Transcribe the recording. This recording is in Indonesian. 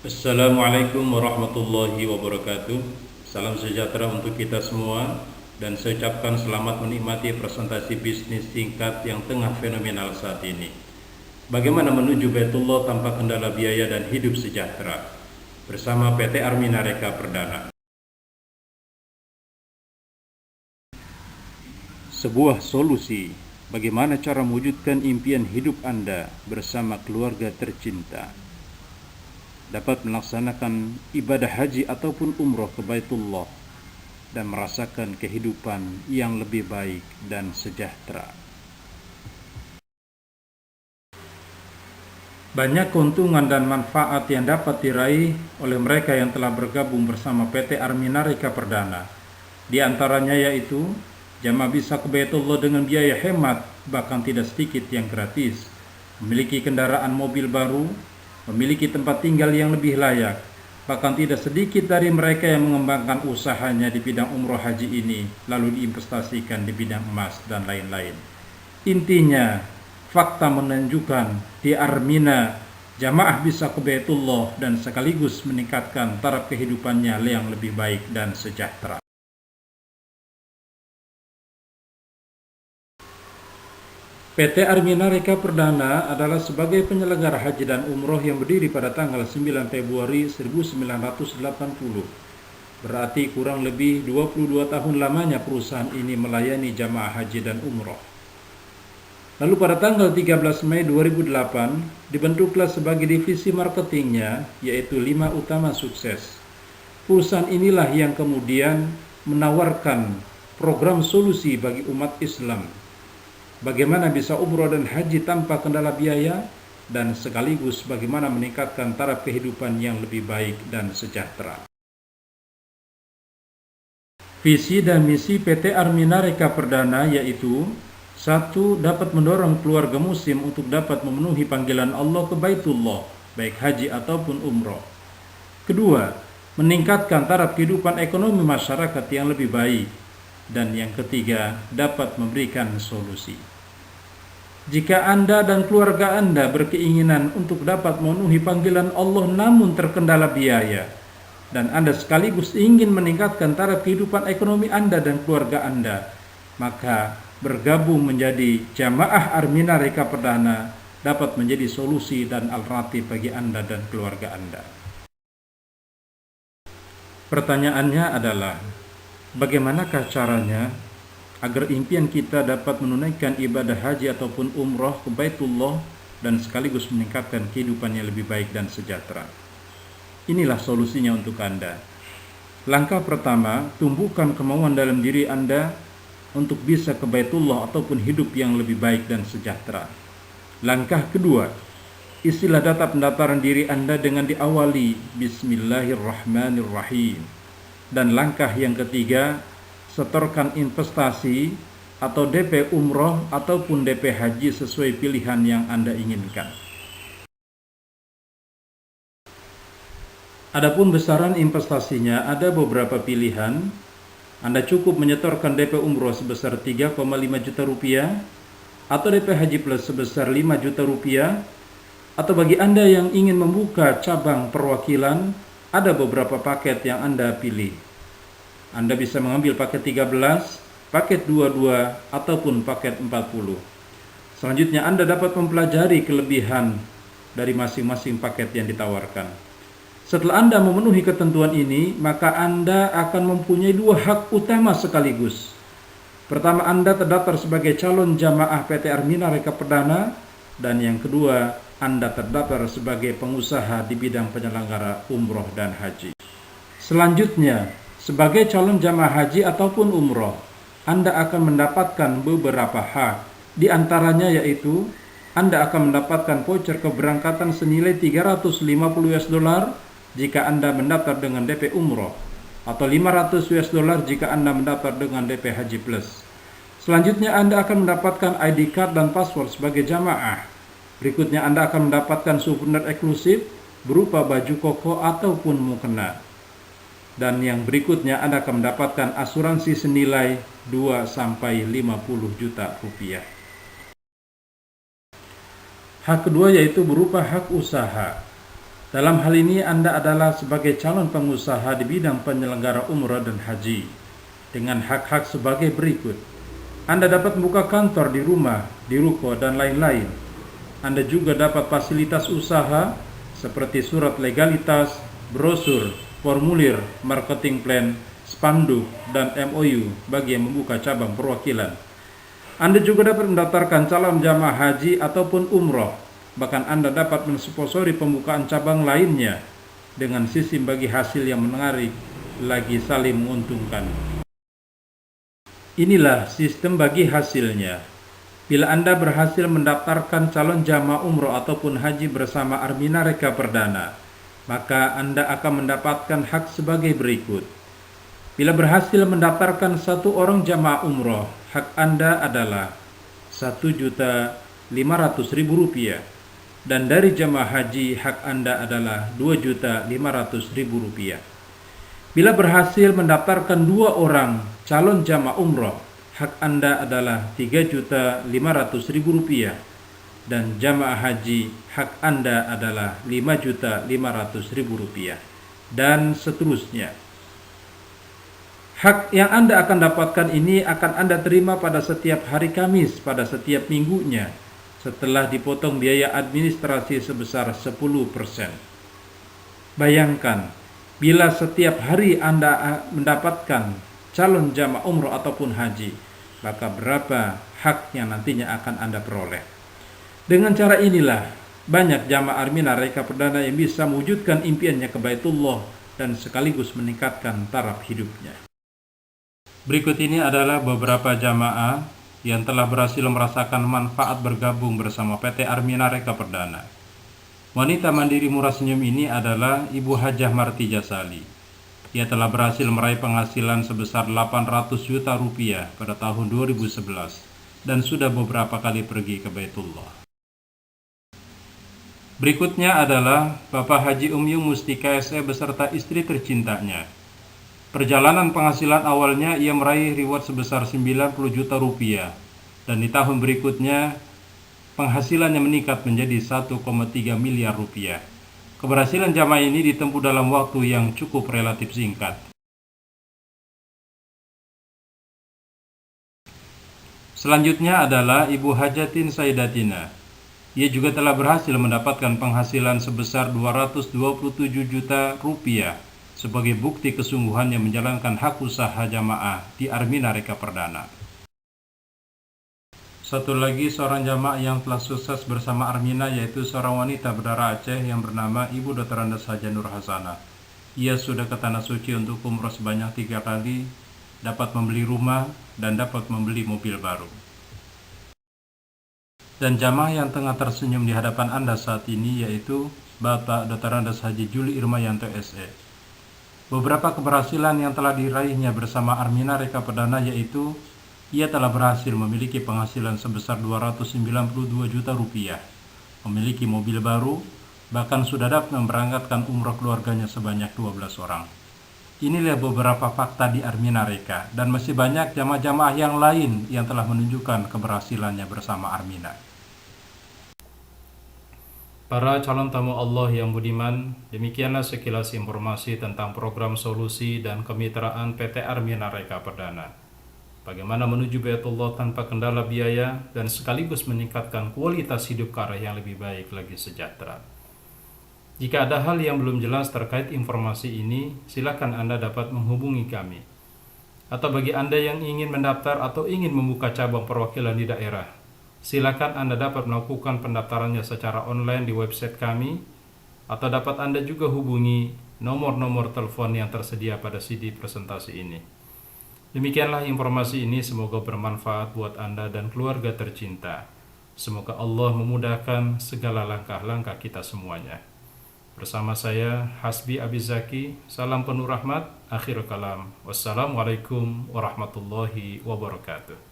Assalamualaikum warahmatullahi wabarakatuh. Salam sejahtera untuk kita semua dan saya ucapkan selamat menikmati presentasi bisnis singkat yang tengah fenomenal saat ini. Bagaimana menuju Baitullah tanpa kendala biaya dan hidup sejahtera bersama PT Armina Reka Perdana. Sebuah solusi bagaimana cara mewujudkan impian hidup Anda bersama keluarga tercinta, dapat melaksanakan ibadah haji ataupun umroh ke Baitullah dan merasakan kehidupan yang lebih baik dan sejahtera. Banyak keuntungan dan manfaat yang dapat diraih oleh mereka yang telah bergabung bersama PT Armina Reka Perdana. Di antaranya yaitu jamaah bisa ke Baitullah dengan biaya hemat, bahkan tidak sedikit yang gratis, memiliki kendaraan mobil baru, memiliki tempat tinggal yang lebih layak. Bahkan tidak sedikit dari mereka yang mengembangkan usahanya di bidang umroh haji ini lalu diinvestasikan di bidang emas dan lain-lain. Intinya, fakta menunjukkan di Armina jamaah bisa ke Baitullah dan sekaligus meningkatkan taraf kehidupannya yang lebih baik dan sejahtera. PT Armina Reka Perdana adalah sebagai penyelenggara haji dan umroh yang berdiri pada tanggal 9 Februari 1980. Berarti kurang lebih 22 tahun lamanya perusahaan ini melayani jamaah haji dan umroh. Lalu pada tanggal 13 Mei 2008 dibentuklah sebagai divisi marketingnya, yaitu 5 Utama Sukses. Perusahaan inilah yang kemudian menawarkan program solusi bagi umat Islam, bagaimana bisa umroh dan haji tanpa kendala biaya, dan sekaligus bagaimana meningkatkan taraf kehidupan yang lebih baik dan sejahtera. Visi dan misi PT Armina Reka Perdana yaitu: 1. Dapat mendorong keluarga muslim untuk dapat memenuhi panggilan Allah ke Baitullah, baik haji ataupun umroh. 2. Meningkatkan taraf kehidupan ekonomi masyarakat yang lebih baik. Dan yang ketiga, dapat memberikan solusi. Jika Anda dan keluarga Anda berkeinginan untuk dapat memenuhi panggilan Allah namun terkendala biaya, dan Anda sekaligus ingin meningkatkan taraf kehidupan ekonomi Anda dan keluarga Anda, maka bergabung menjadi jamaah Armina Reka Perdana dapat menjadi solusi dan alternatif bagi Anda dan keluarga Anda. Pertanyaannya adalah, bagaimanakah caranya agar impian kita dapat menunaikan ibadah haji ataupun umroh ke Baitullah dan sekaligus meningkatkan kehidupannya lebih baik dan sejahtera? Inilah solusinya untuk Anda. Langkah pertama, tumbuhkan kemauan dalam diri Anda untuk bisa ke Baitullah ataupun hidup yang lebih baik dan sejahtera. Langkah kedua, isilah data pendaftaran diri Anda dengan diawali Bismillahirrahmanirrahim. Dan langkah yang ketiga, setorkan investasi atau DP umroh ataupun DP haji sesuai pilihan yang Anda inginkan. Adapun besaran investasinya ada beberapa pilihan. Anda cukup menyetorkan DP umroh sebesar 3,5 juta rupiah atau DP haji plus sebesar 5 juta rupiah, atau bagi Anda yang ingin membuka cabang perwakilan, ada beberapa paket yang Anda pilih. Anda bisa mengambil paket 13, paket 22, ataupun paket 40. Selanjutnya Anda dapat mempelajari kelebihan dari masing-masing paket yang ditawarkan. Setelah Anda memenuhi ketentuan ini, maka Anda akan mempunyai 2 hak utama sekaligus. Pertama, Anda terdaftar sebagai calon jamaah PT Armina Reka Perdana, dan yang kedua, Anda terdaftar sebagai pengusaha di bidang penyelenggara umroh dan haji. Selanjutnya, sebagai calon jamaah haji ataupun umroh, Anda akan mendapatkan beberapa hak. Di antaranya yaitu, Anda akan mendapatkan voucher keberangkatan senilai 350 US dollar jika Anda mendaftar dengan DP umroh, atau 500 US dollar jika Anda mendaftar dengan DP haji plus. Selanjutnya Anda akan mendapatkan ID card dan password sebagai jamaah. Berikutnya Anda akan mendapatkan souvenir eksklusif berupa baju koko ataupun mukena. Dan yang berikutnya Anda akan mendapatkan asuransi senilai 2-50 juta rupiah. Hak kedua yaitu berupa hak usaha. Dalam hal ini Anda adalah sebagai calon pengusaha di bidang penyelenggara umrah dan haji dengan hak-hak sebagai berikut. Anda dapat membuka kantor di rumah, di ruko, dan lain-lain. Anda juga dapat fasilitas usaha seperti surat legalitas, brosur, formulir, marketing plan, spanduk, dan MOU bagi yang membuka cabang perwakilan. Anda juga dapat mendaftarkan calon jamaah haji ataupun umroh. Bahkan Anda dapat mensponsori pembukaan cabang lainnya dengan sistem bagi hasil yang menarik lagi saling menguntungkan. Inilah sistem bagi hasilnya. Bila Anda berhasil mendaftarkan calon jamaah umroh ataupun haji bersama Armina Reka Perdana, maka Anda akan mendapatkan hak sebagai berikut. Bila berhasil mendaftarkan satu orang jamaah umroh, hak Anda adalah Rp1.500.000. Dan dari jamaah haji, hak Anda adalah Rp2.500.000. Bila berhasil mendaftarkan 2 orang calon jamaah umroh, hak Anda adalah Rp3.500.000. Dan jamaah haji, hak Anda adalah Rp5.500.000. Dan seterusnya. Hak yang Anda akan dapatkan ini akan Anda terima pada setiap hari Kamis pada setiap minggunya, setelah dipotong biaya administrasi sebesar 10%. Bayangkan, bila setiap hari Anda mendapatkan calon jamaah umroh ataupun haji, maka berapa hak yang nantinya akan Anda peroleh. Dengan cara inilah, banyak jamaah Armina Reka Perdana yang bisa mewujudkan impiannya ke Baitullah dan sekaligus meningkatkan taraf hidupnya. Berikut ini adalah beberapa jamaah yang telah berhasil merasakan manfaat bergabung bersama PT Armina Reka Perdana. Wanita mandiri murah senyum ini adalah Ibu Hajah Martijah Sali. Ia telah berhasil meraih penghasilan sebesar Rp800 juta pada tahun 2011 dan sudah beberapa kali pergi ke Baitullah. Berikutnya adalah Bapak Haji Umyung Mustika SE beserta istri tercintanya. Perjalanan penghasilan awalnya ia meraih reward sebesar Rp90 juta dan di tahun berikutnya penghasilannya meningkat menjadi Rp1,3 miliar. Keberhasilan jamaah ini ditempuh dalam waktu yang cukup relatif singkat. Selanjutnya adalah Ibu Hajatin Saidatina. Ia juga telah berhasil mendapatkan penghasilan sebesar Rp227 juta sebagai bukti kesungguhannya menjalankan hak usaha jamaah di Armina Reka Perdana. Satu lagi seorang jamaah yang telah sukses bersama Armina yaitu seorang wanita berdarah Aceh yang bernama Ibu Dr. Andes Haja Nur Hasanah. Ia sudah ke Tanah Suci untuk umroh sebanyak 3 kali, dapat membeli rumah dan dapat membeli mobil baru. Dan jamaah yang tengah tersenyum di hadapan Anda saat ini yaitu Bapak Dr. Andes Haji Juli Irmayanto SE. Beberapa keberhasilan yang telah diraihnya bersama Armina Reka Perdana yaitu ia telah berhasil memiliki penghasilan sebesar Rp292 juta, memiliki mobil baru, bahkan sudah dapat memberangkatkan umroh keluarganya sebanyak 12 orang. Inilah beberapa fakta di Armina Reka dan masih banyak jamaah-jamaah yang lain yang telah menunjukkan keberhasilannya bersama Armina. Para calon tamu Allah yang budiman, demikianlah sekilas informasi tentang program solusi dan kemitraan PT Armina Reka Perdana. Bagaimana menuju Baitullah tanpa kendala biaya dan sekaligus meningkatkan kualitas hidup ke arah yang lebih baik lagi sejahtera. Jika ada hal yang belum jelas terkait informasi ini, silakan Anda dapat menghubungi kami. Atau bagi Anda yang ingin mendaftar atau ingin membuka cabang perwakilan di daerah, silakan Anda dapat melakukan pendaftarannya secara online di website kami, atau dapat Anda juga hubungi nomor-nomor telepon yang tersedia pada CD presentasi ini. Demikianlah informasi ini, semoga bermanfaat buat Anda dan keluarga tercinta. Semoga Allah memudahkan segala langkah-langkah kita semuanya. Bersama saya, Hasbi Abizaki, salam penuh rahmat, akhir kalam. Wassalamualaikum warahmatullahi wabarakatuh.